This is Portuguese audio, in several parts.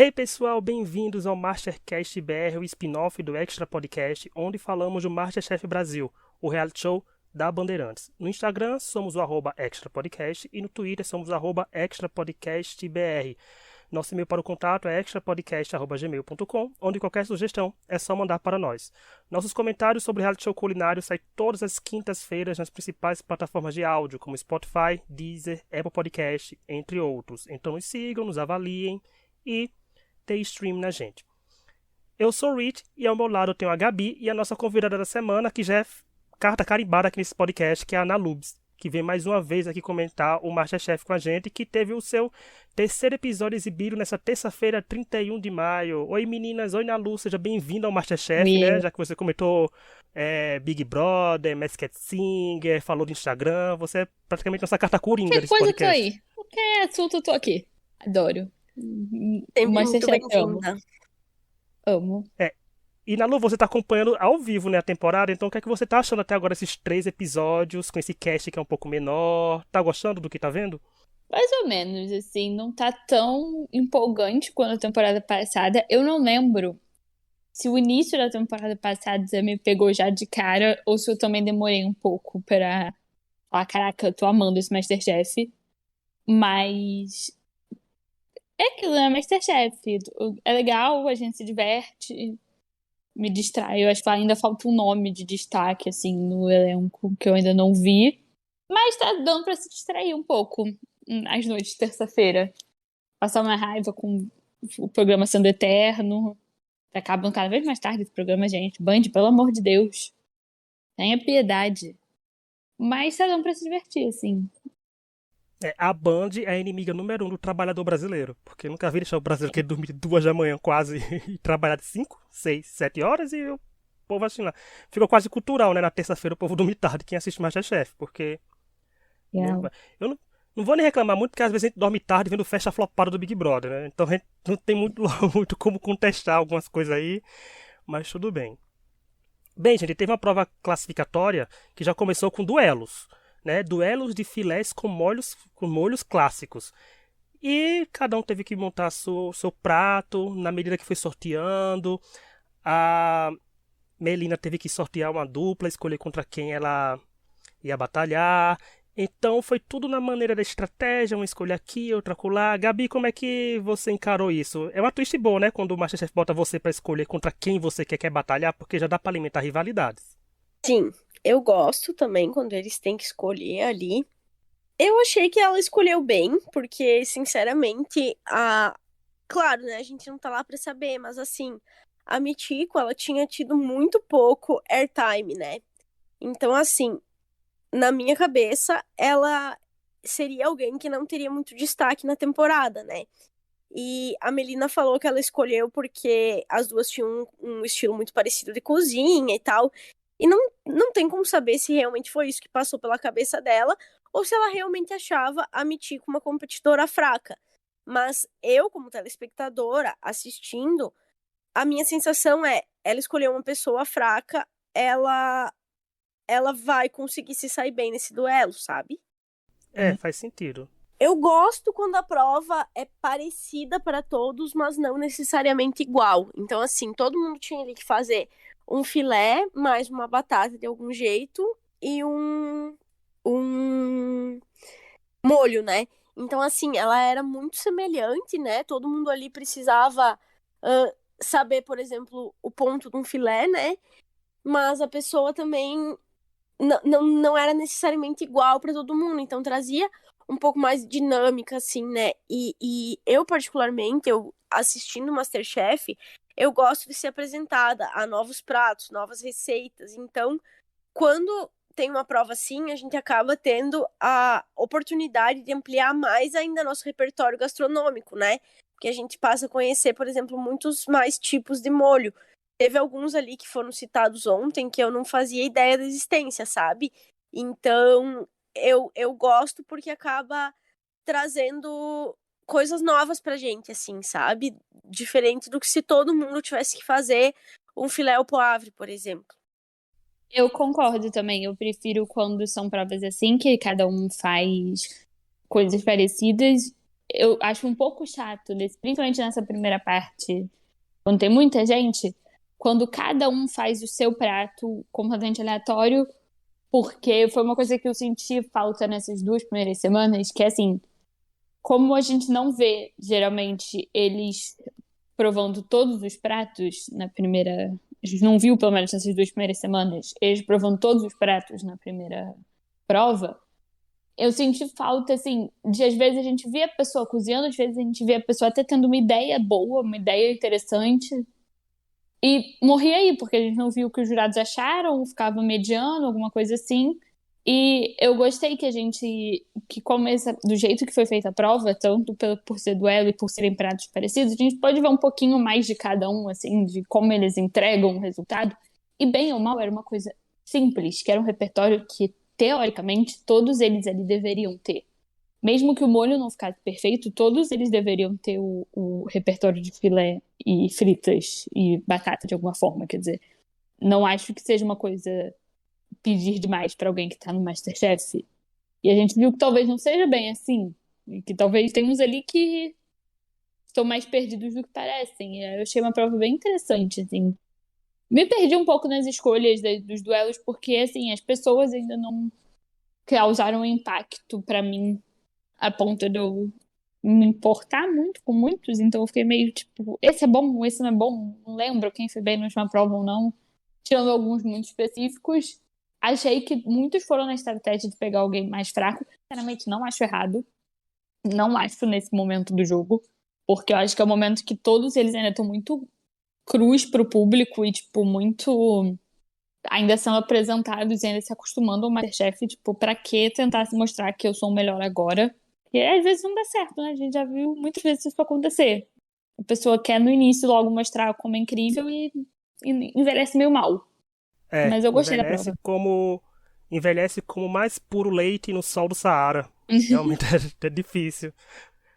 Hey pessoal, bem-vindos ao Mastercast BR, o spin-off do Extra Podcast, onde falamos do MasterChef Brasil, o reality show da Bandeirantes. No Instagram somos o @extrapodcast e no Twitter somos o @extrapodcastbr. Nosso e-mail para o contato é extrapodcast@gmail.com, onde qualquer sugestão é só mandar para nós. Nossos comentários sobre reality show culinário saem todas as quintas-feiras nas principais plataformas de áudio, como Spotify, Deezer, Apple Podcast, entre outros. Então nos sigam, nos avaliem e dê stream na gente. Eu sou o Rich e ao meu lado eu tenho a Gabi e a nossa convidada da semana, que já é carta carimbada aqui nesse podcast, que é a Ana Lubes, que vem mais uma vez aqui comentar o MasterChef com a gente, que teve o seu terceiro episódio exibido nessa terça-feira, 31 de maio. Oi meninas, oi Nalu, seja bem-vinda ao MasterChef, Oi. né? Já que você comentou Big Brother, Masked Singer, falou do Instagram, você é praticamente nossa carta coringa Qualquer desse coisa eu tô podcast. aí. Qualquer assunto eu tô aqui. Adoro. Sempre muito Masterchef amo. bem-vinda. Amo. E Nalu, você tá acompanhando ao vivo, né, a temporada, então o que é que você tá achando até agora esses 3 episódios, com esse cast que é um pouco menor? Tá gostando do que tá vendo? Mais ou menos, assim, não tá tão empolgante quanto a temporada passada. Eu não lembro se o início da temporada passada já me pegou já de cara ou se eu também demorei um pouco pra falar, caraca, eu tô amando esse Masterchef. Mas é aquilo, né? Masterchef. É legal, a gente se diverte, me distrai. Eu acho que ainda falta um nome de destaque, assim, no elenco que eu ainda não vi. Mas tá dando pra se distrair um pouco às noites de terça-feira. Passar uma raiva com o programa sendo eterno. Acabam cada vez mais tarde esse programa, gente. Band, pelo amor de Deus. Tenha piedade. Mas tá dando pra se divertir, assim. A Band é a inimiga número 1 do trabalhador brasileiro, porque eu nunca vi deixar o brasileiro querer dormir 2 da manhã quase e trabalhar de 5, 6, 7 horas e o povo assim lá. Ficou quase cultural, né? Na terça-feira o povo dormir tarde, quem assiste MasterChef, porque Real. eu não vou nem reclamar muito, porque às vezes a gente dorme tarde vendo festa flopada do Big Brother, né? Então a gente não tem muito, muito como contestar algumas coisas aí, mas tudo bem. Bem, gente, teve uma prova classificatória que já começou com duelos, né? Duelos de filés com molhos clássicos. E cada um teve que montar seu prato na medida que foi sorteando. A Melina teve que sortear uma dupla, escolher contra quem ela ia batalhar. Então foi tudo na maneira da estratégia, uma escolha aqui, outra acolá. Gabi, como é que você encarou isso? É uma twist boa, né? Quando o MasterChef bota você pra escolher contra quem você quer batalhar, porque já dá pra alimentar rivalidades. Sim, eu gosto também quando eles têm que escolher ali. Eu achei que ela escolheu bem, porque, sinceramente, claro, né, a gente não tá lá pra saber, mas assim, a Mitiko, ela tinha tido muito pouco airtime, né? Então, assim, na minha cabeça, ela seria alguém que não teria muito destaque na temporada, né? E a Melina falou que ela escolheu porque as duas tinham um estilo muito parecido de cozinha e tal. E não tem como saber se realmente foi isso que passou pela cabeça dela ou se ela realmente achava a Mitiko uma competidora fraca. Mas eu, como telespectadora, assistindo, a minha sensação é, ela escolheu uma pessoa fraca, ela vai conseguir se sair bem nesse duelo, sabe? Faz sentido. Eu gosto quando a prova é parecida para todos, mas não necessariamente igual. Então, assim, todo mundo tinha ali que fazer um filé, mais uma batata de algum jeito e um molho, né? Então, assim, ela era muito semelhante, né? Todo mundo ali precisava saber, por exemplo, o ponto de um filé, né? Mas a pessoa também não era necessariamente igual para todo mundo, então trazia um pouco mais dinâmica, assim, né? E eu, particularmente, eu assistindo Masterchef, eu gosto de ser apresentada a novos pratos, novas receitas. Então, quando tem uma prova assim, a gente acaba tendo a oportunidade de ampliar mais ainda nosso repertório gastronômico, né? Porque a gente passa a conhecer, por exemplo, muitos mais tipos de molho. Teve alguns ali que foram citados ontem que eu não fazia ideia da existência, sabe? Então, eu gosto porque acaba trazendo coisas novas pra gente, assim, sabe? Diferente do que se todo mundo tivesse que fazer um filé au poivre, por exemplo. Eu concordo também. Eu prefiro quando são provas assim, que cada um faz coisas parecidas. eu acho um pouco chato, principalmente nessa primeira parte, quando tem muita gente, quando cada um faz o seu prato completamente aleatório, porque foi uma coisa que eu senti falta nessas 2 primeiras semanas, que é assim, como a gente não vê, geralmente, eles provando todos os pratos na primeira... A gente não viu, pelo menos nessas 2 primeiras semanas, eles provando todos os pratos na primeira prova, eu senti falta, assim, de às vezes a gente vê a pessoa cozinhando, às vezes a gente vê a pessoa até tendo uma ideia boa, uma ideia interessante, e morria aí, porque a gente não viu o que os jurados acharam, ficava mediano, alguma coisa assim. E eu gostei que a gente, que como do jeito que foi feita a prova, tanto por ser duelo e por serem pratos parecidos, a gente pode ver um pouquinho mais de cada um, assim, de como eles entregam o resultado. E bem ou mal, era uma coisa simples, que era um repertório que, teoricamente, todos eles ali deveriam ter. Mesmo que o molho não ficasse perfeito, todos eles deveriam ter o repertório de filé e fritas e batata de alguma forma, quer dizer. Não acho que seja uma coisa pedir demais para alguém que tá no MasterChef. E a gente viu que talvez não seja bem assim. E que talvez tem uns ali que estão mais perdidos do que parecem. E eu achei uma prova bem interessante, assim. Me perdi um pouco nas escolhas dos duelos, porque, assim, as pessoas ainda não causaram impacto para mim a ponto de eu me importar muito com muitos. Então eu fiquei meio tipo, esse é bom, esse não é bom. Não lembro quem foi bem na última prova ou não. Tirando alguns muito específicos. Achei que muitos foram na estratégia de pegar alguém mais fraco. Sinceramente, não acho errado. Não acho nesse momento do jogo. Porque eu acho que é o momento que todos eles ainda estão muito crus pro público e, tipo, muito... ainda sendo apresentados e ainda se acostumando ao MasterChef. Tipo, pra que tentar se mostrar que eu sou o melhor agora? E às vezes não dá certo, né? A gente já viu muitas vezes isso acontecer. A pessoa quer no início logo mostrar como é incrível e envelhece meio mal. Mas eu gostei da prova. Envelhece como mais puro leite no sol do Saara. Realmente é difícil.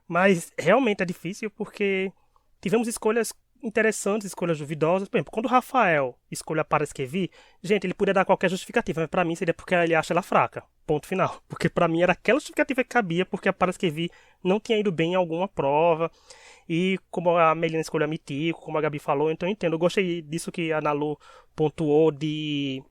Mas realmente é difícil porque tivemos escolhas interessantes, escolhas duvidosas. Por exemplo, quando o Rafael escolheu a Paraskevi, gente, ele podia dar qualquer justificativa, mas pra mim seria porque ele acha ela fraca. Ponto final. Porque pra mim era aquela justificativa que cabia, porque a Paraskevi não tinha ido bem em alguma prova. E como a Melina escolheu a Mitico, como a Gabi falou, então eu entendo. Eu gostei disso que a Nalu pontuou de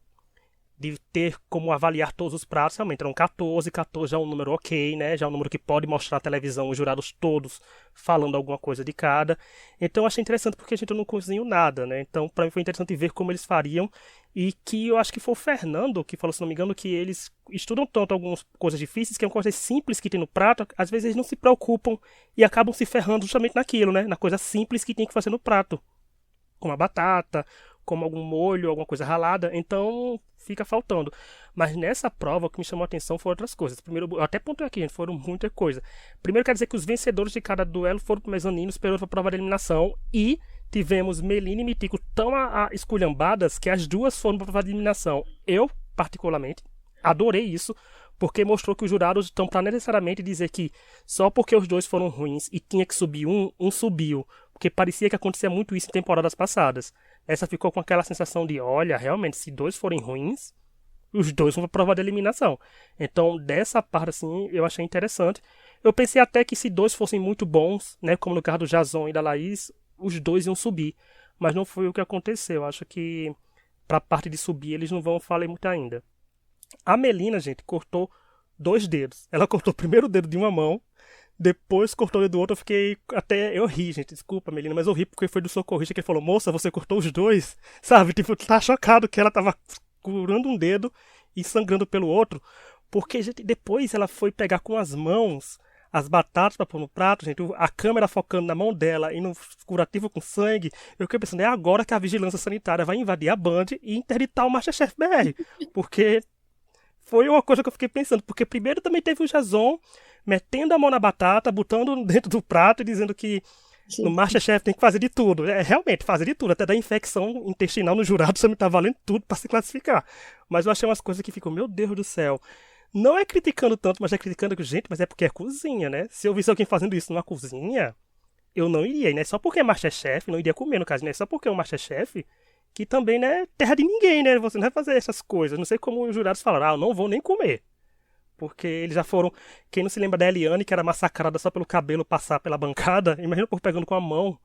ter como avaliar todos os pratos. Realmente eram 14 já é um número ok, né? Já é um número que pode mostrar na televisão os jurados todos falando alguma coisa de cada. Então eu achei interessante porque a gente não cozinhou nada, né? Então para mim foi interessante ver como eles fariam e que eu acho que foi o Fernando que falou, se não me engano, que eles estudam tanto algumas coisas difíceis que é uma coisa simples que tem no prato, às vezes eles não se preocupam e acabam se ferrando justamente naquilo, né? Na coisa simples que tem que fazer no prato. Como a batata, como algum molho, alguma coisa ralada, então fica faltando. Mas nessa prova o que me chamou a atenção foram outras coisas. Primeiro, eu até pontei aqui, gente, foram muita coisa. Primeiro quer dizer que os vencedores de cada duelo foram para o mezanino, esperando para a prova de eliminação e tivemos Melina e Mitico tão esculhambadas que as duas foram para a prova de eliminação. Eu, particularmente, adorei isso, porque mostrou que os jurados estão para necessariamente dizer que só porque os dois foram ruins e tinha que subir um subiu. Porque parecia que acontecia muito isso em temporadas passadas. Essa ficou com aquela sensação de, olha, realmente, se dois forem ruins, os dois vão para a prova de eliminação. Então, dessa parte, assim, eu achei interessante. Eu pensei até que se dois fossem muito bons, né, como no caso do Jason e da Laís, os dois iam subir. Mas não foi o que aconteceu. Eu acho que, para a parte de subir, eles não vão falar muito ainda. A Melina, gente, cortou 2 dedos. Ela cortou primeiro o dedo de uma mão, depois cortou o dedo do outro. Eu ri, gente, desculpa, Melina, mas eu ri porque foi do socorrista que ele falou, moça, você cortou os dois, sabe? Tipo, tá chocado que ela tava curando um dedo e sangrando pelo outro, porque, gente, depois ela foi pegar com as mãos as batatas pra pôr no prato, gente, a câmera focando na mão dela e no curativo com sangue. Eu fiquei pensando, é agora que a vigilância sanitária vai invadir a Band e interditar o MasterChef BR, porque foi uma coisa que eu fiquei pensando, porque primeiro também teve o Jason metendo a mão na batata, botando dentro do prato e dizendo que no MasterChef tem que fazer de tudo. É realmente fazer de tudo, até da infecção intestinal no jurado, você me tá valendo tudo pra se classificar. Mas eu achei umas coisas que ficam, meu Deus do céu. Não é criticando tanto, mas é criticando que, gente, mas é porque é cozinha, né? Se eu visse alguém fazendo isso numa cozinha, eu não iria. E não é só porque é MasterChef, não iria comer no caso, não é só porque é um MasterChef, que também, né, terra de ninguém, né? Você não vai fazer essas coisas. Não sei como os jurados falaram, eu não vou nem comer. porque eles já foram... Quem não se lembra da Eliane, que era massacrada só pelo cabelo passar pela bancada, imagina o povo pegando com a mão.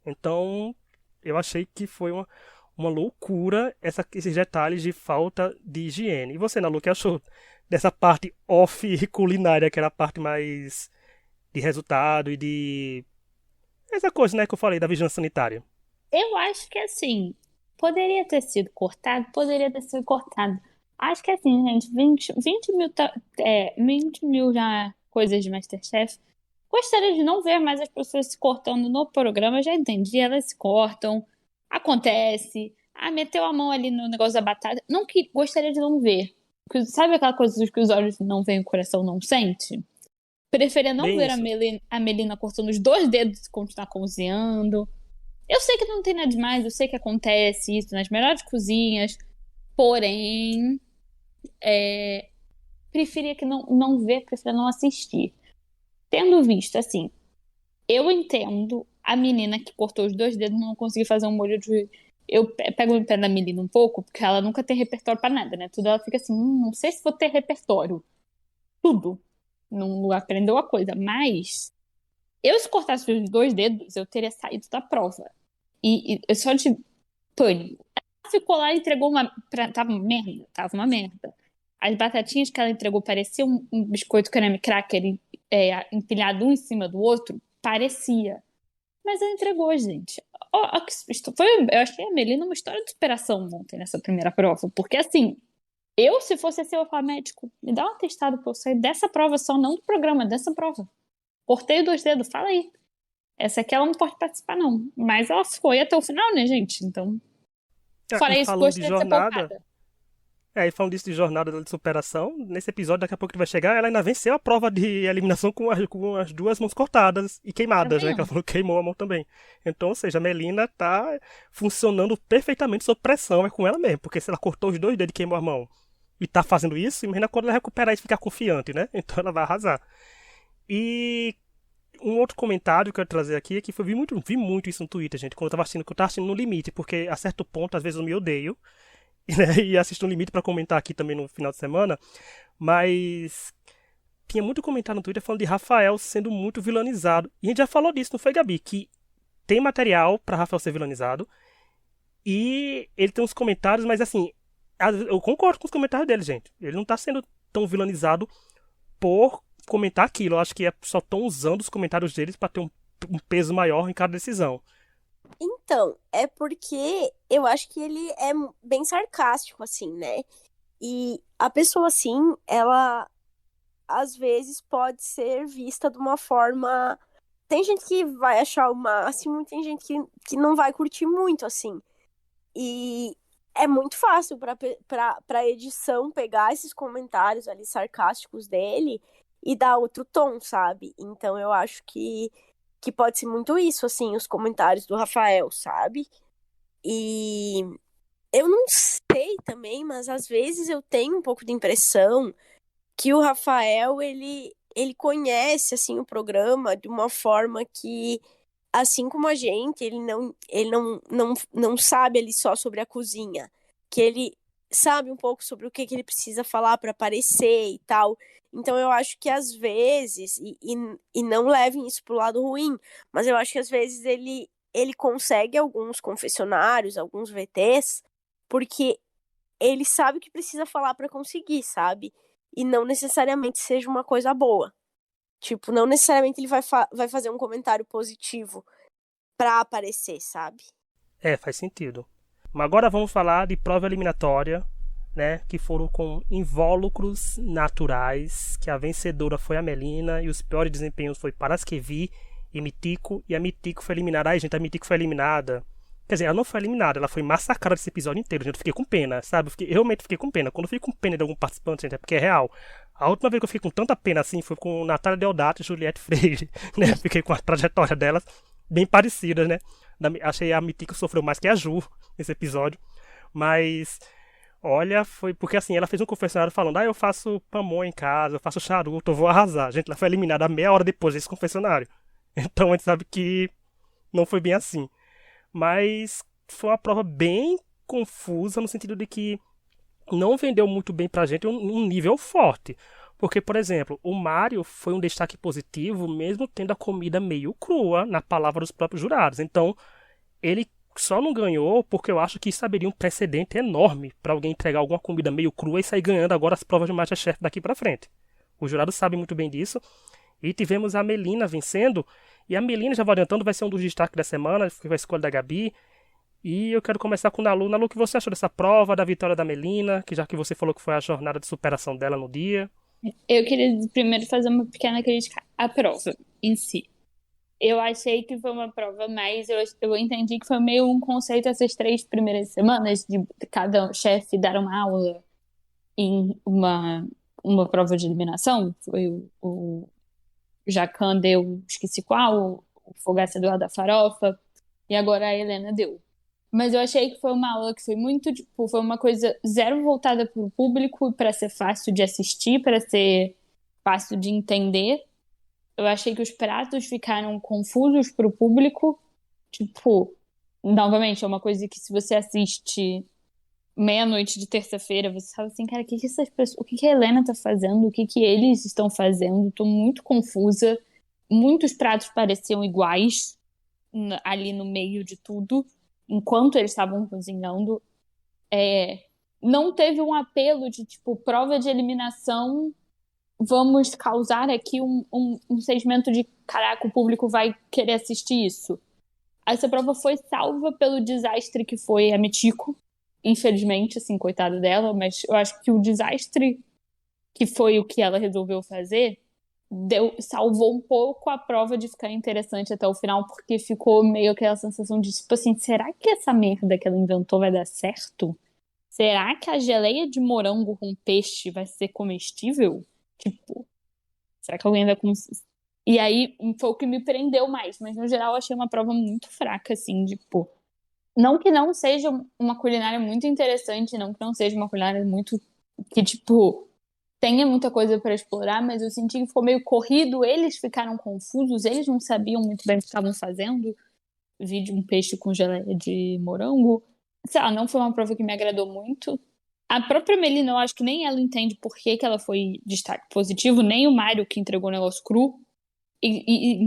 Então, eu achei que foi uma loucura esses detalhes de falta de higiene. E você, Nalu, o que achou dessa parte off culinária, que era a parte mais de resultado e de... essa coisa, né, que eu falei, da vigilância sanitária? Eu acho que assim, poderia ter sido cortado, poderia ter sido cortado. Acho que assim, gente, 20 mil, 20 mil já coisas de MasterChef. Gostaria de não ver mais as pessoas se cortando no programa, já entendi, elas se cortam, acontece. Ah, meteu a mão ali no negócio da batata. Não que gostaria de não ver. Porque sabe aquela coisa que os olhos não veem, o coração não sente? Preferia não Bem ver isso. a Melina cortando os 2 dedos e continuar cozinhando. Eu sei que não tem nada demais, eu sei que acontece isso nas melhores cozinhas, porém, preferia que não ver, preferia não assistir. Tendo visto, assim, eu entendo a menina que cortou os 2 dedos não conseguir fazer um molho de... Eu pego o pé da menina um pouco, porque ela nunca tem repertório pra nada, né? Tudo ela fica assim, não sei se vou ter repertório. Tudo. Não aprendeu a coisa, mas... Eu, se cortasse os 2 dedos, eu teria saído da prova. E eu só de pânico. Ela ficou lá e entregou tava uma merda? Tava uma merda. As batatinhas que ela entregou pareciam um biscoito creme cracker empilhado um em cima do outro. Parecia. Mas ela entregou, gente. Eu achei a Melina uma história de superação ontem nessa primeira prova. Porque, assim, se fosse assim, eu ia falar, médico, me dá um atestado pra eu sair dessa prova só, não do programa, dessa prova. Cortei os 2 dedos, fala aí. Essa aqui ela não pode participar, não. Mas ela foi até o final, né, gente? Então, fora E isso, falando de gostaria de ser jornada, poupada. e falando disso de jornada de superação, nesse episódio, daqui a pouco que vai chegar, ela ainda venceu a prova de eliminação com as 2 mãos cortadas e Tá queimadas, né? Que ela vendo? falou que queimou a mão também. Então, ou seja, a Melina tá funcionando perfeitamente sob pressão, é com ela mesmo, porque se ela cortou os 2 dedos e queimou a mão e tá fazendo isso, imagina quando ela recuperar e ficar confiante, né? Então ela vai arrasar. E um outro comentário que eu quero trazer aqui é que vi muito isso no Twitter, gente, quando eu tava assistindo No Limite, porque a certo ponto, às vezes eu me odeio, né, e assisto No Limite pra comentar aqui também no final de semana, mas tinha muito comentário no Twitter falando de Rafael sendo muito vilanizado. E a gente já falou disso, não foi, Gabi? Que tem material pra Rafael ser vilanizado, e ele tem uns comentários, mas assim, eu concordo com os comentários dele, gente. Ele não tá sendo tão vilanizado por comentar aquilo. Eu acho que só estão usando os comentários deles pra ter um peso maior em cada decisão. Então, é porque eu acho que ele é bem sarcástico, assim, né? E a pessoa, assim, ela às vezes pode ser vista de uma forma. Tem gente que vai achar o máximo e tem gente que não vai curtir muito, assim. E é muito fácil pra edição pegar esses comentários ali sarcásticos dele e dar outro tom, sabe? Então eu acho que pode ser muito isso, assim, os comentários do Rafael, sabe? E eu não sei também, mas às vezes eu tenho um pouco de impressão que o Rafael, ele conhece, assim, o programa de uma forma que, assim como a gente, ele não sabe ali só sobre a cozinha, que ele sabe um pouco sobre o que ele precisa falar para aparecer e tal. Então eu acho que às vezes, e não levem isso pro lado ruim, mas eu acho que às vezes ele consegue alguns confessionários, alguns VTs, porque ele sabe o que precisa falar para conseguir, sabe? E não necessariamente seja uma coisa boa. Tipo, não necessariamente ele vai fazer um comentário positivo pra aparecer, sabe? Faz sentido. Mas agora vamos falar de prova eliminatória, né? Que foram com invólucros naturais, que a vencedora foi a Melina e os piores desempenhos foi Paraskevi e Mitico, e a Mitico foi eliminada. Ai, gente, a Mitico foi eliminada. Quer dizer, ela não foi eliminada, ela foi massacrada esse episódio inteiro, gente. Eu fiquei com pena, sabe? Eu realmente fiquei com pena. Quando eu fico com pena de algum participante, gente, é porque é real. A última vez que eu fiquei com tanta pena assim foi com Natália Deodato e Juliette Freire, né? Fiquei com a trajetória delas bem parecidas, né? Achei a Mitico sofreu mais que a Ju nesse episódio. Mas, olha, foi porque assim, ela fez um confessionário falando: eu faço pamonha em casa, eu faço charuto, eu vou arrasar. Gente, ela foi eliminada meia hora depois desse confessionário. Então a gente sabe que não foi bem assim. Mas foi uma prova bem confusa, no sentido de que não vendeu muito bem pra gente um nível forte. Porque, por exemplo, o Mário foi um destaque positivo, mesmo tendo a comida meio crua, na palavra dos próprios jurados. Então, ele só não ganhou porque eu acho que isso abriria um precedente enorme para alguém entregar alguma comida meio crua e sair ganhando agora as provas de MasterChef daqui para frente. Os jurados sabem muito bem disso. E tivemos a Melina vencendo. E a Melina, já vou adiantando, vai ser um dos destaques da semana, foi a escolha da Gabi. E eu quero começar com o Nalu. Nalu, o que você achou dessa prova, da vitória da Melina? Que já que você falou que foi a jornada de superação dela no dia. Eu queria primeiro fazer uma pequena crítica à prova em si. Eu achei que foi uma prova mais... Eu entendi que foi meio um conceito essas 3 primeiras semanas de cada chefe dar uma aula em uma prova de eliminação. Foi o Jacan deu, esqueci qual, o Fogaça deu a da farofa, e agora a Helena deu. Mas eu achei que foi uma aula que foi muito, tipo, foi uma coisa zero voltada para o público, para ser fácil de assistir, para ser fácil de entender. Eu achei que os pratos ficaram confusos para o público. Tipo, novamente, é uma coisa que se você assiste meia-noite de terça-feira, você fala assim, cara, o que essas pessoas, o que a Helena tá fazendo? O que eles estão fazendo? Tô muito confusa. Muitos pratos pareciam iguais ali no meio de tudo, enquanto eles estavam cozinhando. Não teve um apelo de, tipo, prova de eliminação, vamos causar aqui um segmento de, caraca, o público vai querer assistir isso. Essa prova foi salva pelo desastre que foi a Mitiko. Infelizmente, assim, coitada dela, mas eu acho que o desastre que foi o que ela resolveu fazer salvou um pouco a prova de ficar interessante até o final, porque ficou meio aquela sensação de, tipo assim, será que essa merda que ela inventou vai dar certo? Será que a geleia de morango com peixe vai ser comestível? Tipo, será que alguém vai conseguir? E aí foi o que me prendeu mais, mas no geral eu achei uma prova muito fraca, assim, tipo, não que não seja uma culinária muito interessante, não que não seja uma culinária muito que, tipo, tenha muita coisa para explorar, mas eu senti que ficou meio corrido, eles ficaram confusos, eles não sabiam muito bem o que estavam fazendo. Vi de um peixe com geleia de morango. Sei lá, não foi uma prova que me agradou muito. A própria Melina, eu acho que nem ela entende por que ela foi destaque positivo, nem o Mário que entregou o negócio cru.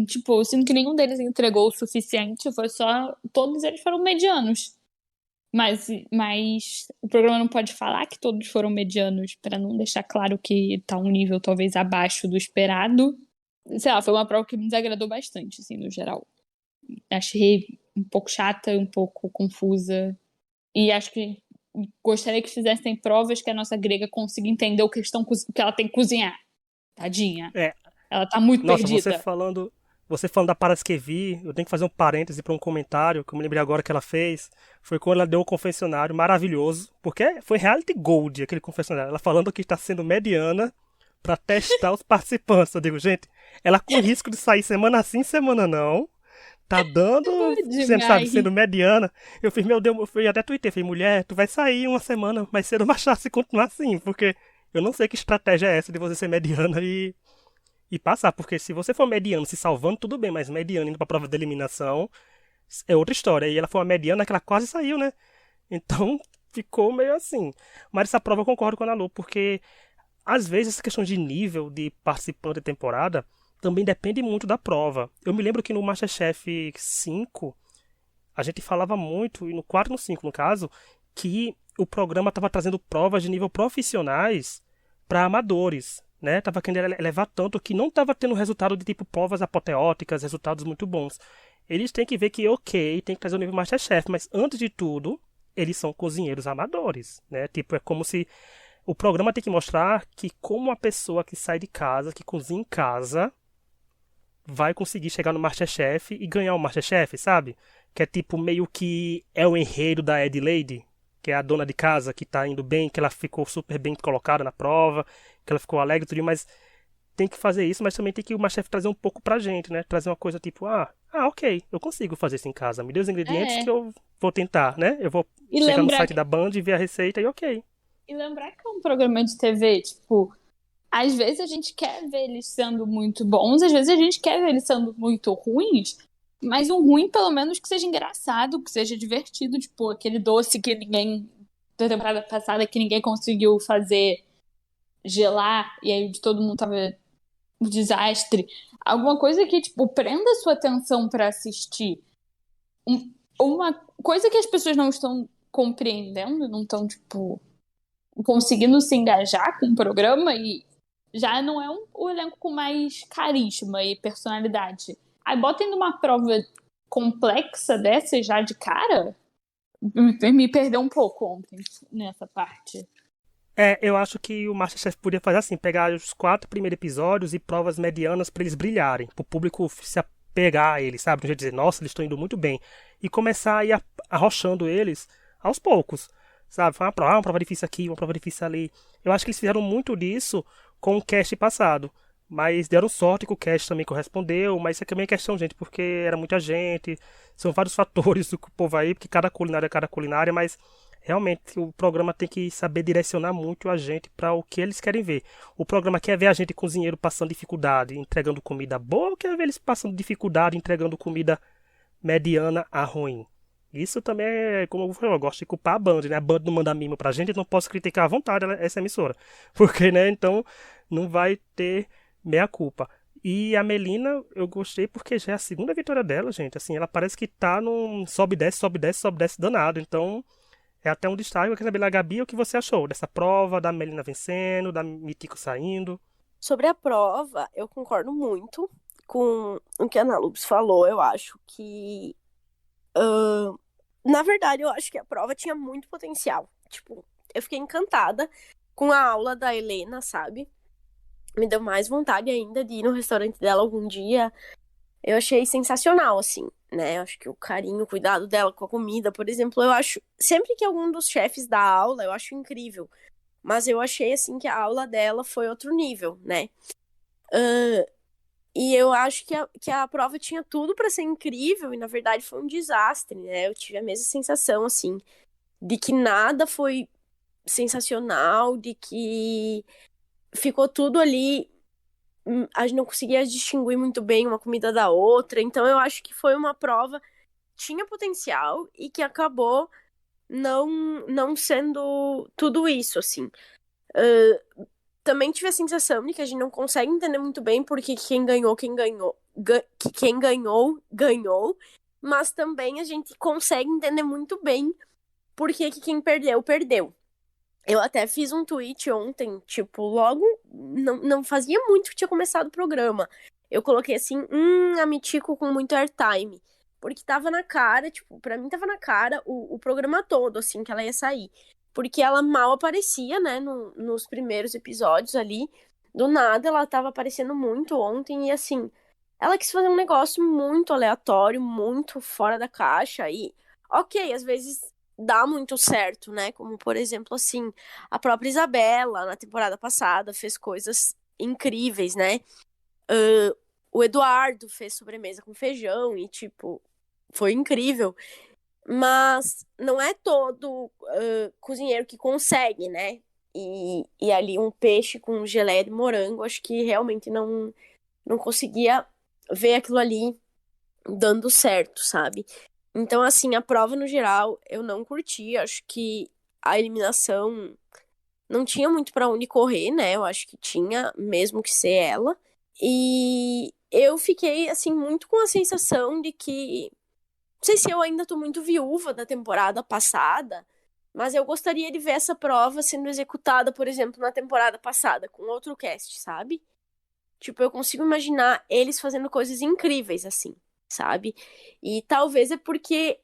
Tipo, eu sinto que nenhum deles entregou o suficiente, foi só... Todos eles foram medianos. Mas o programa não pode falar que todos foram medianos, para não deixar claro que tá um nível talvez abaixo do esperado. Sei lá, foi uma prova que me desagradou bastante, assim, no geral. Achei um pouco chata, um pouco confusa. E acho que gostaria que fizessem provas que a nossa grega consiga entender o que ela tem que cozinhar. Tadinha. Ela tá muito Nossa, perdida. você falando da Paraskevi, eu tenho que fazer um parêntese para um comentário que eu me lembrei agora que ela fez. Foi quando ela deu um confessionário maravilhoso, porque foi reality gold aquele confessionário. Ela falando que está sendo mediana para testar os participantes. Eu digo, gente, ela com risco de sair semana sim, semana não. Tá dando, você sabe, sendo mediana. Eu fiz, meu Deus, eu até tuitei, falei, mulher, tu vai sair uma semana mais cedo ou mais tarde se continuar assim, porque eu não sei que estratégia é essa de você ser mediana e passar, porque se você for mediano se salvando, tudo bem, mas mediano indo pra prova de eliminação é outra história. E ela foi uma mediana que ela quase saiu, né? Então ficou meio assim. Mas essa prova eu concordo com a Ana Lu, porque às vezes essa questão de nível de participante de temporada também depende muito da prova. Eu me lembro que no MasterChef 5 a gente falava muito, e no 4 e no 5 no caso, que o programa estava trazendo provas de nível profissionais para amadores, né? Tava querendo elevar tanto que não estava tendo resultado de tipo provas apoteóticas, resultados muito bons. Eles têm que ver que, ok, tem que trazer o nível MasterChef, mas antes de tudo, eles são cozinheiros amadores, né? Tipo, é como se o programa tem que mostrar que como a pessoa que sai de casa, que cozinha em casa, vai conseguir chegar no MasterChef e ganhar o MasterChef, sabe? Que é tipo meio que é o enredo da Adelaide, que é a dona de casa que tá indo bem, que ela ficou super bem colocada na prova, que ela ficou alegre e tudo, mas tem que fazer isso, mas também tem que o MasterChef trazer um pouco pra gente, né? Trazer uma coisa tipo, ok, eu consigo fazer isso em casa, me dê os ingredientes que eu vou tentar, né? Eu vou chegar no site da Band e ver a receita e ok. E lembrar que é um programa de TV, tipo, às vezes a gente quer ver eles sendo muito bons, às vezes a gente quer ver eles sendo muito ruins, mas um ruim, pelo menos, que seja engraçado, que seja divertido, tipo, aquele doce que ninguém, da temporada passada, que ninguém conseguiu fazer gelar, e aí de todo mundo tava um desastre. Alguma coisa que, tipo, prenda sua atenção pra assistir. Uma coisa que as pessoas não estão compreendendo, não estão, tipo, conseguindo se engajar com o programa, e já não é o elenco com mais carisma e personalidade. Aí botem numa prova complexa dessa já de cara, me perdeu um pouco ontem nessa parte. Eu acho que o MasterChef podia fazer assim, pegar os 4 primeiros episódios e provas medianas pra eles brilharem, pro público se apegar a eles, sabe? De dizer, nossa, eles estão indo muito bem. E começar a ir arrochando eles aos poucos, sabe? Foi uma prova difícil aqui, uma prova difícil ali. Eu acho que eles fizeram muito disso com o cast passado. Mas deram sorte que o cast também correspondeu, mas isso aqui é meio questão, gente, porque era muita gente, são vários fatores do povo aí, porque cada culinária, mas realmente o programa tem que saber direcionar muito a gente para o que eles querem ver. O programa quer ver a gente cozinheiro passando dificuldade, entregando comida boa, ou quer ver eles passando dificuldade, entregando comida mediana a ruim? Isso também é, como eu falei, eu gosto de culpar a Band, né? A Band não manda mimo pra gente, eu não posso criticar à vontade essa emissora. Porque, né, então não vai ter meia culpa. E a Melina, eu gostei porque já é a segunda vitória dela, gente. Assim, ela parece que tá num sobe, desce, sobe, desce, sobe, desce danado. Então, é até um destaque. Eu quero saber, Gabi, o que você achou dessa prova, da Melina vencendo, da Mitico saindo? Sobre a prova, eu concordo muito com o que a Ana Lubes falou. Eu acho que na verdade, eu acho que a prova tinha muito potencial. Tipo, eu fiquei encantada com a aula da Helena, sabe? Me deu mais vontade ainda de ir no restaurante dela algum dia. Eu achei sensacional, assim, né? Eu acho que o carinho, o cuidado dela com a comida, por exemplo, eu acho... Sempre que algum dos chefes dá aula, eu acho incrível. Mas eu achei, assim, que a aula dela foi outro nível, né? E eu acho que a prova tinha tudo pra ser incrível e, na verdade, foi um desastre, né? Eu tive a mesma sensação, assim, de que nada foi sensacional, de que ficou tudo ali, a gente não conseguia distinguir muito bem uma comida da outra. Então, eu acho que foi uma prova que tinha potencial e que acabou não sendo tudo isso, assim. Também tive a sensação de que a gente não consegue entender muito bem porque quem ganhou, ganhou, mas também a gente consegue entender muito bem porque que quem perdeu, perdeu. Eu até fiz um tweet ontem, tipo, logo, não fazia muito que tinha começado o programa. Eu coloquei assim, a Mitico com muito airtime. Porque tava na cara, tipo, pra mim tava na cara o programa todo, assim, que ela ia sair. Porque ela mal aparecia, né, nos primeiros episódios ali. Do nada, ela tava aparecendo muito ontem e, assim, ela quis fazer um negócio muito aleatório, muito fora da caixa. E, ok, às vezes dá muito certo, né? Como, por exemplo, assim, a própria Isabela, na temporada passada, fez coisas incríveis, né? O Eduardo fez sobremesa com feijão e, tipo, foi incrível. Mas não é todo cozinheiro que consegue, né? E ali um peixe com geleia de morango, acho que realmente não conseguia ver aquilo ali dando certo, sabe? Então, assim, a prova no geral eu não curti. Acho que a eliminação não tinha muito pra onde correr, né? Eu acho que tinha mesmo que ser ela. E eu fiquei, assim, muito com a sensação de que. Não sei se eu ainda tô muito viúva da temporada passada, mas eu gostaria de ver essa prova sendo executada, por exemplo, na temporada passada, com outro cast, sabe? Tipo, eu consigo imaginar eles fazendo coisas incríveis, assim, sabe? E talvez é porque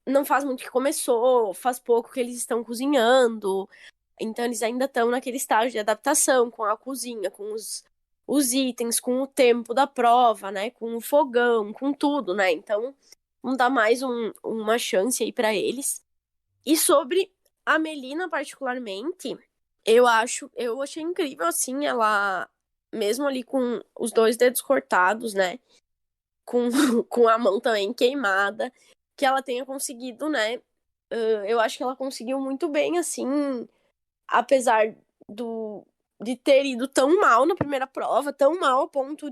não faz muito que começou, faz pouco que eles estão cozinhando, então eles ainda estão naquele estágio de adaptação com a cozinha, com os itens, com o tempo da prova, né? Com o fogão, com tudo, né? Então, vamos dar mais uma chance aí pra eles. E sobre a Melina, particularmente, eu achei incrível, assim, ela, mesmo ali com os 2 dedos cortados, né? Com a mão também queimada, que ela tenha conseguido, né? Eu acho que ela conseguiu muito bem, assim, apesar de ter ido tão mal na primeira prova, tão mal a ponto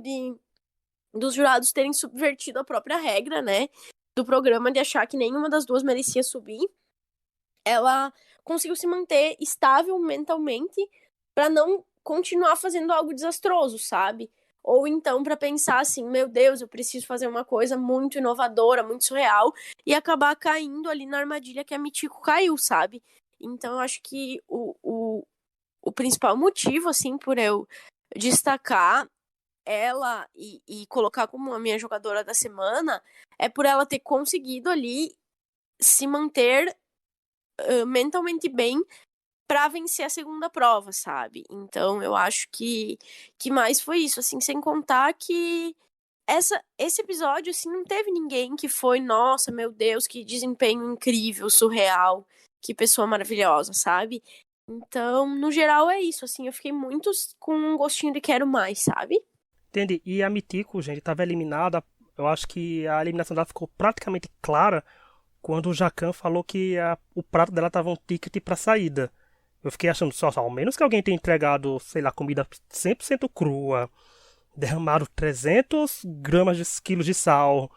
dos jurados terem subvertido a própria regra, né? Do programa de achar que nenhuma das duas merecia subir. Ela conseguiu se manter estável mentalmente para não continuar fazendo algo desastroso, sabe? Ou então pra pensar assim, meu Deus, eu preciso fazer uma coisa muito inovadora, muito surreal, e acabar caindo ali na armadilha que a Mitiko caiu, sabe? Então eu acho que o principal motivo, assim, por eu destacar ela e colocar como a minha jogadora da semana é por ela ter conseguido ali se manter mentalmente bem pra vencer a segunda prova, sabe? Então eu acho que mais foi isso, assim, sem contar que esse episódio, assim, não teve ninguém que foi, nossa, meu Deus, que desempenho incrível, surreal, que pessoa maravilhosa, sabe? Então, no geral é isso, assim, eu fiquei muito com um gostinho de quero mais, sabe? Entendi. E a Mitiko, gente, estava eliminada. Eu acho que a eliminação dela ficou praticamente clara quando o Jacan falou que o prato dela tava um ticket pra saída. Eu fiquei achando só, ao menos que alguém tenha entregado, sei lá, comida 100% crua, derramaram 300 gramas de quilos de sal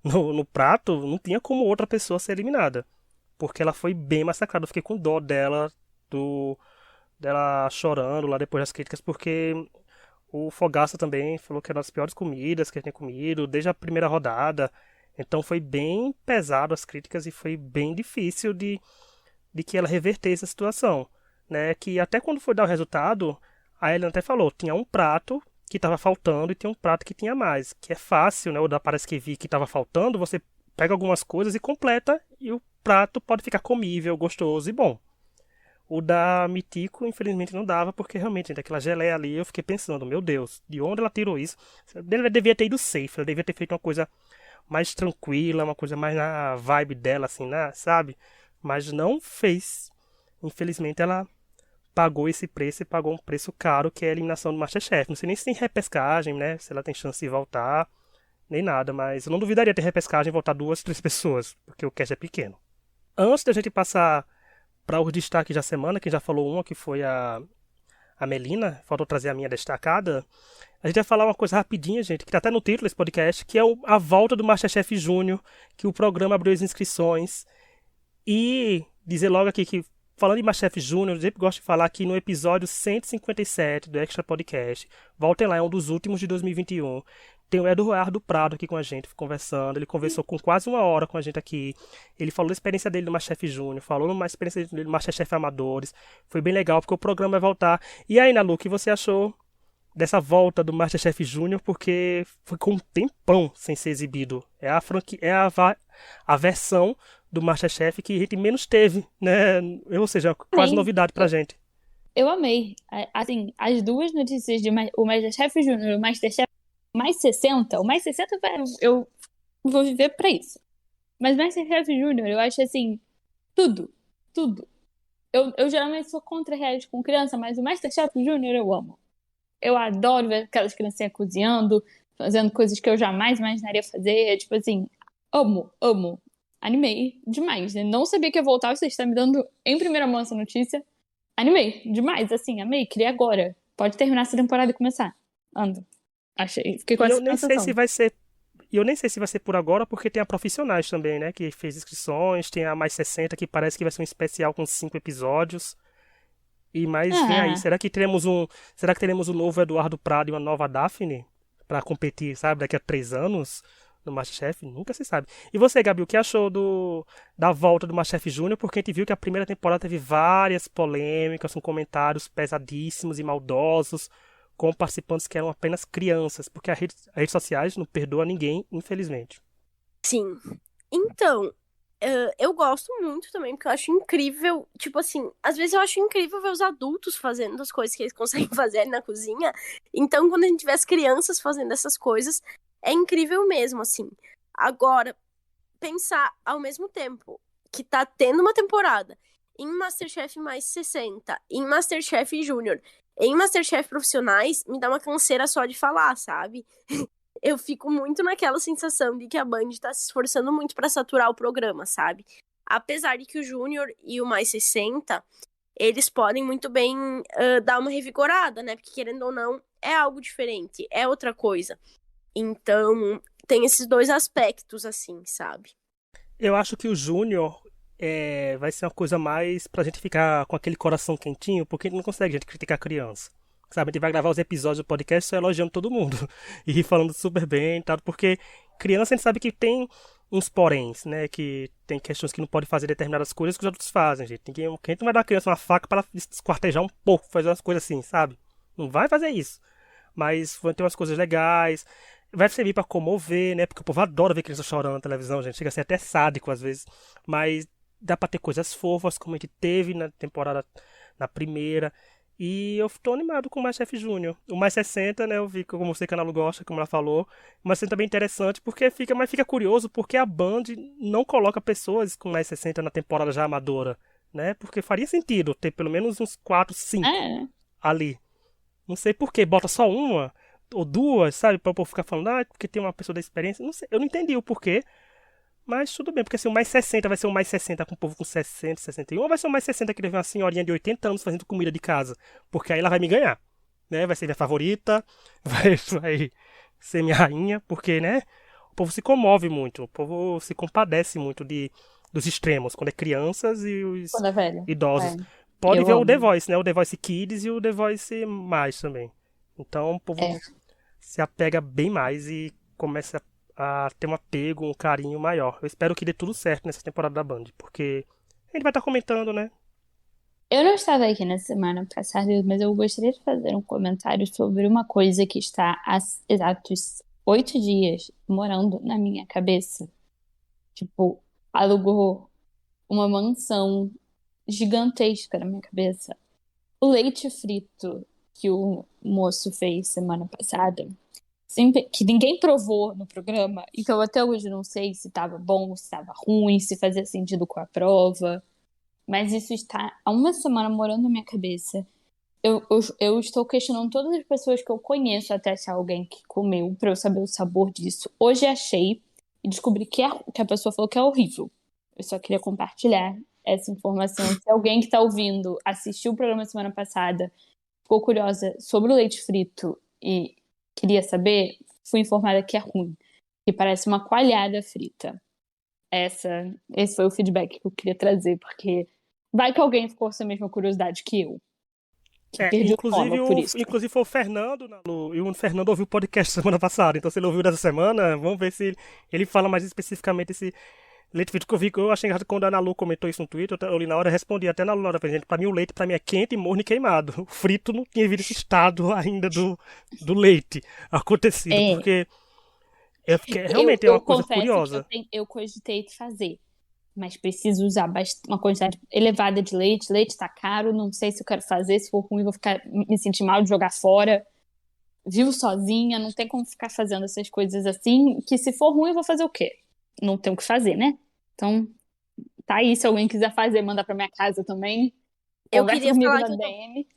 no prato, não tinha como outra pessoa ser eliminada. Porque ela foi bem massacrada. Eu fiquei com dó dela, dela chorando lá depois das críticas, porque o Fogaça também falou que era uma das piores comidas que ele tinha comido desde a primeira rodada. Então foi bem pesado as críticas e foi bem difícil de que ela revertesse a situação. Né? Que até quando foi dar o resultado, a Ellen até falou, tinha um prato que estava faltando e tinha um prato que tinha mais. Que é fácil, né? O da Parece Que Vi que estava faltando, você pega algumas coisas e completa e o prato pode ficar comível, gostoso e bom. O da Mitiko, infelizmente, não dava, porque realmente, gente, aquela geleia ali, eu fiquei pensando, meu Deus, de onde ela tirou isso? Ela devia ter ido safe, ela devia ter feito uma coisa mais tranquila, uma coisa mais na vibe dela, assim, né, sabe? Mas não fez. Infelizmente, ela pagou esse preço e pagou um preço caro, que é a eliminação do MasterChef. Não sei nem se tem repescagem, né? Se ela tem chance de voltar, nem nada, mas eu não duvidaria ter repescagem e voltar 2, 3 pessoas, porque o cast é pequeno. Antes da gente passar para os destaques da semana, que já falou uma, que foi a Melina, faltou trazer a minha destacada. A gente vai falar uma coisa rapidinha, gente, que tá até no título desse podcast, que é a volta do MasterChef Júnior, que o programa abriu as inscrições. E dizer logo aqui que, falando em MasterChef Júnior, eu sempre gosto de falar que no episódio 157 do Extra Podcast, voltem lá, é um dos últimos de 2021, tem o Eduardo Prado aqui com a gente, conversando. Ele conversou com quase 1 hora com a gente aqui. Ele falou da experiência dele no MasterChef Júnior, falou uma experiência dele no MasterChef Amadores. Foi bem legal, porque o programa vai voltar. E aí, Nalu, o que você achou dessa volta do MasterChef Júnior? Porque ficou um tempão sem ser exibido. É a versão do MasterChef que a gente menos teve, né? Ou seja, quase Sim. novidade pra gente. Eu amei. Assim, as duas notícias de o MasterChef Júnior e o MasterChef mais 60, o mais 60 eu vou viver pra isso. Mas MasterChef Júnior, eu acho assim, tudo. Eu geralmente sou contra reality com criança, mas o MasterChef Júnior eu amo. Eu adoro ver aquelas criancinhas cozinhando, fazendo coisas que eu jamais imaginaria fazer. Tipo assim, amo. Animei demais. Eu não sabia que ia voltar, você está me dando em primeira mão essa notícia. Animei demais, assim, amei, queria agora. Pode terminar essa temporada e começar. Anda. Fiquei com E essa eu nem sei sensação. se vai ser. E eu nem sei se vai ser por agora, porque tem a Profissionais também, né? Que fez inscrições, tem a Mais 60, que parece que vai ser um especial com 5 episódios. E mais vem aí. Ah, Será que teremos um novo Eduardo Prado e uma nova Daphne? Pra competir, sabe, daqui a 3 anos no MasterChef? Nunca se sabe. E você, Gabi, o que achou da volta do MasterChef Júnior? Porque a gente viu que a primeira temporada teve várias polêmicas, com comentários pesadíssimos e maldosos, com participantes que eram apenas crianças, porque as redes sociais não perdoam ninguém, infelizmente. Sim. Então, eu gosto muito também, porque eu acho incrível. Tipo assim, às vezes eu acho incrível ver os adultos fazendo as coisas que eles conseguem fazer ali na cozinha. Então, quando a gente vê as crianças fazendo essas coisas, é incrível mesmo, assim. Agora, pensar ao mesmo tempo que tá tendo uma temporada em MasterChef mais 60, em MasterChef Júnior, em MasterChef Profissionais, me dá uma canseira só de falar, sabe? Eu fico muito naquela sensação de que a Band tá se esforçando muito pra saturar o programa, sabe? Apesar de que o Júnior e o mais 60, eles podem muito bem dar uma revigorada, né? Porque querendo ou não, é algo diferente, é outra coisa. Então, tem esses dois aspectos, assim, sabe? Eu acho que o Júnior vai ser uma coisa mais pra gente ficar com aquele coração quentinho, porque ele não consegue, gente, criticar a criança. sabe? A gente vai gravar os episódios do podcast só elogiando todo mundo. E falando super bem e tal, porque criança a gente sabe que tem uns poréns, né? Que tem questões que não pode fazer determinadas coisas que os adultos fazem, gente. Quem não vai dar a criança uma faca para ela esquartejar um pouco, fazer umas coisas assim, sabe? Não vai fazer isso. Mas vai ter umas coisas legais. Vai servir pra comover, né? Porque o povo adora ver criança chorando na televisão, gente. Chega a ser até sádico às vezes. Mas dá pra ter coisas fofas, como a gente teve na temporada, na primeira. E eu tô animado com o MasterChef Júnior. O Mais 60, né? Eu vi como eu sei que a Ana gosta, como ela falou. Mas sendo também interessante porque fica curioso porque a Band não coloca pessoas com mais 60 na temporada já amadora, né? Porque faria sentido ter pelo menos uns 4, 5 É, ali. Não sei por que bota só uma ou duas, sabe? Pra o povo ficar falando, porque tem uma pessoa da experiência. Não sei, eu não entendi o porquê. Mas tudo bem, porque se o mais 60 vai ser o mais 60 com o povo com 60, 61, ou vai ser o mais 60 que teve uma senhorinha de 80 anos fazendo comida de casa? Porque aí ela vai me ganhar, né? Vai ser minha favorita, vai ser minha rainha, porque, né? O povo se comove muito, o povo se compadece muito dos extremos, quando é crianças e os quando é velho. idosos. É, Pode eu ver o The amo. Voice, né? O The Voice Kids e o The Voice Mais também. Então o povo É. se apega bem mais e começa a ter um apego, um carinho maior. Eu espero que dê tudo certo nessa temporada da Band, porque a gente vai estar comentando, né? Eu não estava aqui na semana passada, mas eu gostaria de fazer um comentário sobre uma coisa que está há exatos 8 dias morando na minha cabeça. Tipo, alugou uma mansão gigantesca na minha cabeça. O leite frito que o moço fez semana passada, que ninguém provou no programa, então até hoje eu não sei se estava bom, se estava ruim, se fazia sentido com a prova. Mas isso está há uma semana morando na minha cabeça. Eu estou questionando todas as pessoas que eu conheço até achar alguém que comeu pra eu saber o sabor disso. Hoje achei e descobri que a pessoa falou que é horrível. Eu só queria compartilhar essa informação. Se alguém que está ouvindo assistiu o programa semana passada, ficou curiosa sobre o leite frito e queria saber, fui informada que é ruim. Que parece uma coalhada frita. Esse foi o feedback que eu queria trazer, porque vai que alguém ficou com essa mesma curiosidade que eu, que perdi o Inclusive, sono por isso. inclusive foi o Fernando, e o Fernando ouviu o podcast semana passada, então se ele ouviu dessa semana, vamos ver se ele fala mais especificamente esse leite frito que eu vi, que eu achei engraçado quando a Ana Lu comentou isso no Twitter, eu li na hora, respondi até na hora, gente, pra mim o leite pra mim é quente, morno e queimado. O frito não tinha visto esse estado ainda do leite acontecido, É, porque eu, realmente é uma eu coisa confesso que curiosa. eu cogitei de fazer, mas preciso usar uma quantidade elevada de leite. Leite tá caro, não sei se eu quero fazer, se for ruim, vou me sentir mal de jogar fora. Vivo sozinha, não tem como ficar fazendo essas coisas assim, que se for ruim, eu vou fazer o quê? Não tenho o que fazer, né? Então, tá aí, se alguém quiser fazer, manda pra minha casa também. Eu Conversa queria comigo falar na que DM.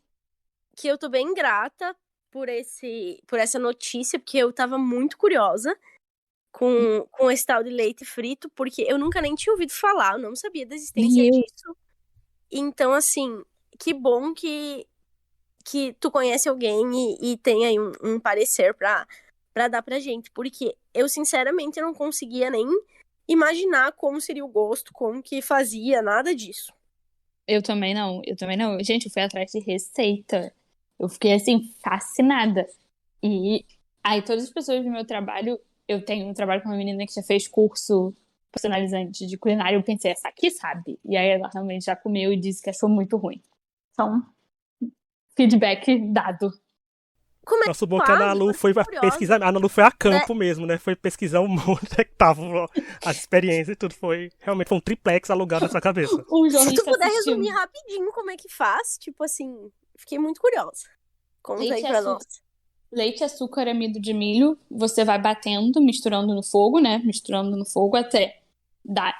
eu tô bem grata por essa notícia, porque eu tava muito curiosa com esse tal de leite frito, porque eu nunca nem tinha ouvido falar, eu não sabia da existência Nem eu. disso. Então, assim, que bom que tu conhece alguém e tem aí um parecer pra dar pra gente, porque eu, sinceramente, não conseguia nem imaginar como seria o gosto, como que fazia, nada disso. Eu também não, eu também não. Gente, eu fui atrás de receita. Eu fiquei, assim, fascinada. E aí, todas as pessoas do meu trabalho, eu tenho um trabalho com uma menina que já fez curso profissionalizante de culinária. Eu pensei, essa aqui sabe. E aí, ela realmente já comeu e disse que achou muito ruim. Então, feedback dado. Como é que Nosso bom que a faz? Ana Lu Agora foi fiquei pra pesquisar, curiosa, a Ana Lu foi a né? campo mesmo, né? Foi pesquisar um monte onde é que estavam as experiências e tudo. Realmente foi um triplex alugado na sua cabeça. Um Se tu jornalista puder resumir assistindo. rapidinho como é que faz, tipo assim, fiquei muito curiosa. Conta aí Leite e pra açúcar. nós. Leite, açúcar, amido de milho, você vai batendo, misturando no fogo, né? Misturando no fogo até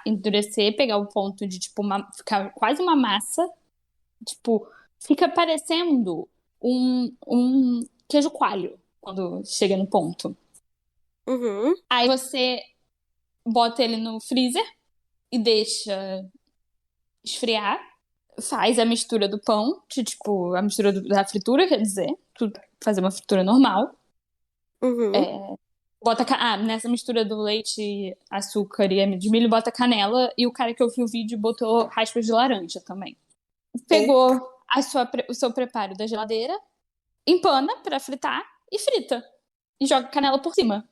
endurecer, pegar o ponto de, tipo, ficar quase uma massa. Tipo, fica parecendo um queijo coalho quando chega no ponto. Uhum. Aí você bota ele no freezer e deixa esfriar. Faz a mistura do pão, tipo, a mistura da fritura, quer dizer, tudo, fazer uma fritura normal. Uhum. Nessa mistura do leite, açúcar e amido de milho, bota canela. E o cara que eu vi o vídeo botou raspas de laranja também. Pegou o seu preparo da geladeira, empana pra fritar e frita. E joga canela por cima.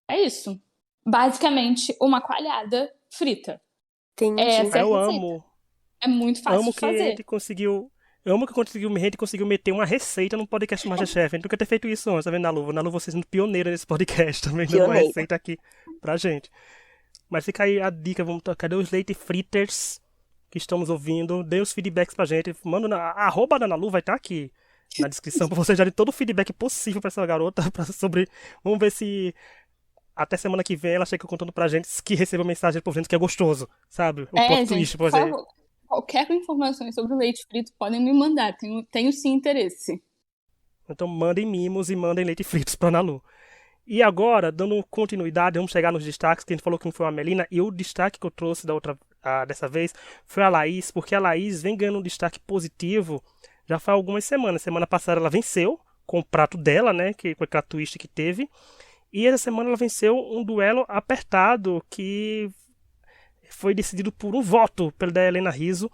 É isso. Basicamente, uma coalhada frita. Entendi. Essa é a Eu receita. amo. É muito fácil Amo de que a fazer. gente conseguiu. Eu amo que a gente conseguiu meter uma receita no podcast Masterchef. A gente nunca ter feito isso antes, tá vendo, Nalu? Nalu, você sendo pioneira nesse podcast, também dando uma Pioneira. receita aqui pra gente. Mas fica aí a dica, cadê os leite fritters que estamos ouvindo? Dê os feedbacks pra gente. Manda a arroba da Nalu vai estar aqui na descrição pra vocês darem todo o feedback possível pra essa garota. Vamos ver se até semana que vem ela chega contando pra gente que recebeu mensagem por dentro que é gostoso, sabe? O plot twist, Gente, por por exemplo. favor, qualquer informação sobre o leite frito podem me mandar. Tenho sim interesse. Então mandem mimos e mandem leite fritos pra Nalu. E agora, dando continuidade, vamos chegar nos destaques, que a gente falou que não foi a Melina, e o destaque que eu trouxe dessa vez foi a Laís, porque a Laís vem ganhando um destaque positivo já faz algumas semanas. Semana passada ela venceu com o prato dela, né, com aquela twist que teve, e essa semana ela venceu um duelo apertado que foi decidido por um voto pela da Helena Rizzo,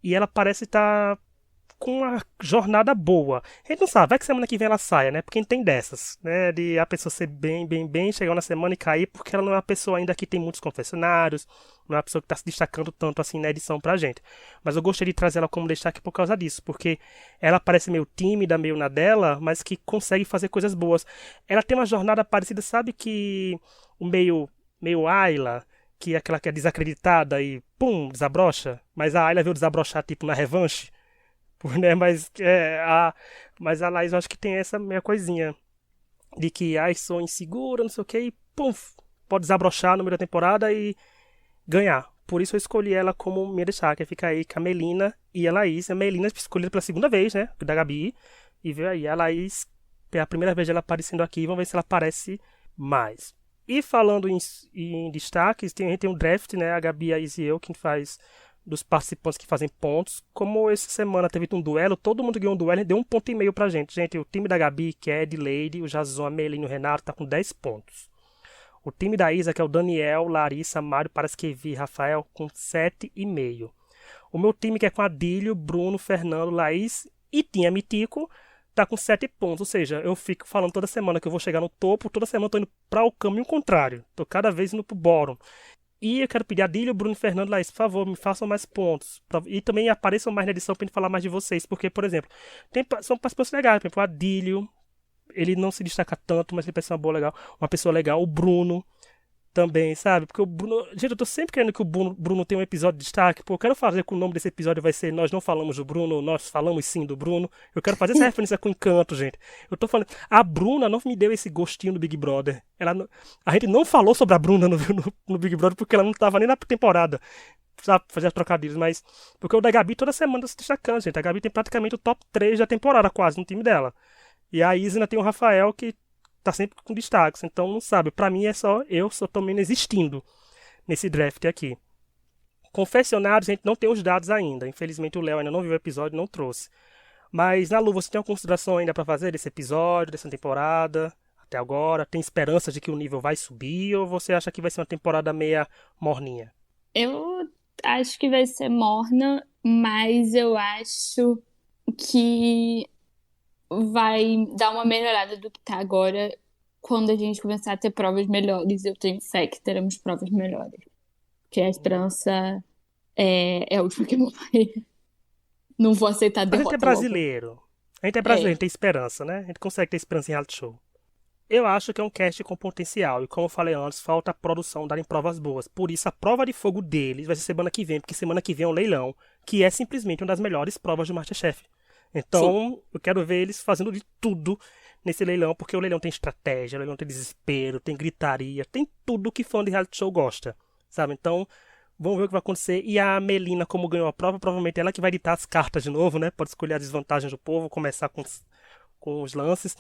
e ela parece estar com uma jornada boa. A gente não sabe, vai que semana que vem ela saia, né? Porque a gente tem dessas, né? De a pessoa ser bem, chegar na semana e cair, porque ela não é uma pessoa ainda que tem muitos confessionários, não é uma pessoa que está se destacando tanto assim na edição pra gente. Mas eu gostaria de trazer ela como destaque por causa disso, porque ela parece meio tímida, meio na dela, mas que consegue fazer coisas boas. Ela tem uma jornada parecida, sabe que o meio Ayla, que é aquela que é desacreditada e pum, desabrocha, mas a Ayla veio desabrochar tipo na revanche. Né? Mas a Laís eu acho que tem essa meia coisinha de que sou insegura, não sei o que, e pum, pode desabrochar no meio da temporada e ganhar. Por isso eu escolhi ela como minha destaque. Fica aí com a Melina e a Laís. A Melina escolhida pela segunda vez, né? Da Gabi. E veio aí a Laís, é a primeira vez ela aparecendo aqui. Vamos ver se ela aparece mais. E falando em destaques, a gente tem um draft, né? A Gabi, a Is e eu, que faz dos participantes que fazem pontos. Como essa semana teve um duelo, todo mundo ganhou um duelo e deu 1,5 ponto pra gente. Gente, o time da Gabi, que é Edileide, o Jason, a Melina e o Renato, tá com 10 pontos. O time da Isa, que é o Daniel, Larissa, Mário, Paraskevi e Rafael, com 7,5. O meu time, que é com Adílio, Bruno, Fernando, Laís e Tinha Mitico, tá com 7 pontos. Ou seja, eu fico falando toda semana que eu vou chegar no topo, toda semana eu tô indo para o caminho contrário. Tô cada vez indo pro bórum. E eu quero pedir a Adílio, Bruno e Fernando, Laís, por favor, me façam mais pontos. E também apareçam mais na edição pra gente falar mais de vocês. Porque, por exemplo, são participantes legais. Por exemplo, o Adílio, ele não se destaca tanto, mas ele parece uma pessoa legal. O Bruno também, sabe? Porque o Bruno... Gente, eu tô sempre querendo que o Bruno tenha um episódio de destaque. Pô, eu quero fazer que o nome desse episódio vai ser Nós Não Falamos do Bruno, Nós Falamos Sim do Bruno. Eu quero fazer essa referência com encanto, gente. Eu tô falando... A Bruna não me deu esse gostinho do Big Brother. A gente não falou sobre a Bruna no Big Brother porque ela não tava nem na temporada. Sabe, fazer trocadilhos, mas... Porque o da Gabi toda semana tá se destacando, gente. A Gabi tem praticamente o top 3 da temporada quase no time dela. E a Isa ainda tem o Rafael que tá sempre com destaques, então não sabe. Pra mim é só tô menos existindo nesse draft aqui. Confessionários, a gente não tem os dados ainda. Infelizmente o Léo ainda não viu o episódio, não trouxe. Mas, Nalu, você tem uma consideração ainda pra fazer desse episódio, dessa temporada, até agora? Tem esperança de que o nível vai subir ou você acha que vai ser uma temporada meia morninha? Eu acho que vai ser morna, mas eu acho que vai dar uma melhorada do que tá agora. Quando a gente começar a ter provas melhores, eu tenho fé que teremos provas melhores. Porque a esperança é a última que morrer. Não vou aceitar a Mas a gente derrota é brasileiro. A gente é brasileiro, a gente tem esperança, né? A gente consegue ter esperança em reality show. Eu acho que é um cast com potencial. E como eu falei antes, falta a produção darem provas boas. Por isso, a prova de fogo deles vai ser semana que vem. Porque semana que vem é um leilão. Que é simplesmente uma das melhores provas do MasterChef. Então, eu quero ver eles fazendo de tudo nesse leilão. Porque o leilão tem estratégia, o leilão tem desespero, tem gritaria. Tem tudo que fã de reality show gosta. Sabe? Então, vamos ver o que vai acontecer. E a Melina, como ganhou a prova, provavelmente ela que vai ditar as cartas de novo, né? Pode escolher as desvantagens do povo, começar com os lances.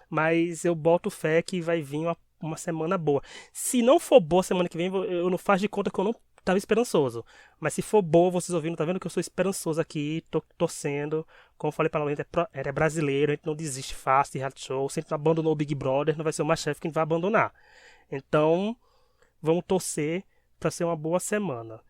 Mas eu boto fé que vai vir uma semana boa. Se não for boa semana que vem, eu não faço de conta que eu não tava esperançoso. Mas se for boa, vocês ouvindo, tá vendo que eu sou esperançoso aqui, tô torcendo. Como eu falei pra ela, é brasileiro, a gente não desiste fácil de reality show. Se a gente não abandonou o Big Brother, não vai ser o MasterChef que a gente vai abandonar. Então, vamos torcer pra ser uma boa semana.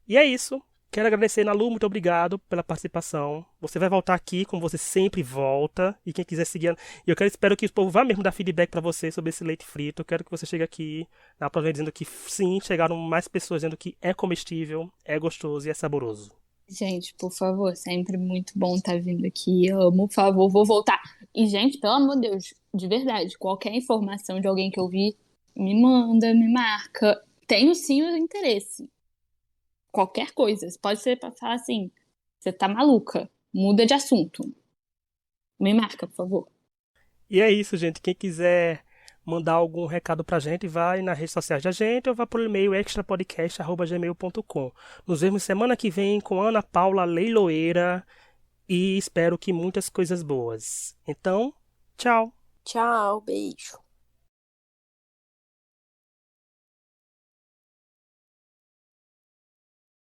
E é isso. Quero agradecer, Nalu, muito obrigado pela participação. Você vai voltar aqui, como você sempre volta. E quem quiser seguir. E espero que o povo vá mesmo dar feedback pra você sobre esse leite frito. Eu quero que você chegue aqui na próxima dizendo que sim, chegaram mais pessoas dizendo que é comestível, é gostoso e é saboroso. Gente, por favor, sempre muito bom estar vindo aqui. Amo, por favor, vou voltar. E, gente, pelo amor de Deus, de verdade, qualquer informação de alguém que eu vi, me manda, me marca. Tenho sim o interesse. Qualquer coisa. Pode ser pra falar assim, você tá maluca, muda de assunto. Me marca, por favor. E é isso, gente. Quem quiser mandar algum recado pra gente, vai nas redes sociais da gente ou vá por e-mail extrapodcast@gmail.com. Nos vemos semana que vem com Ana Paula Leiloeira e espero que muitas coisas boas. Então, tchau! Tchau, beijo.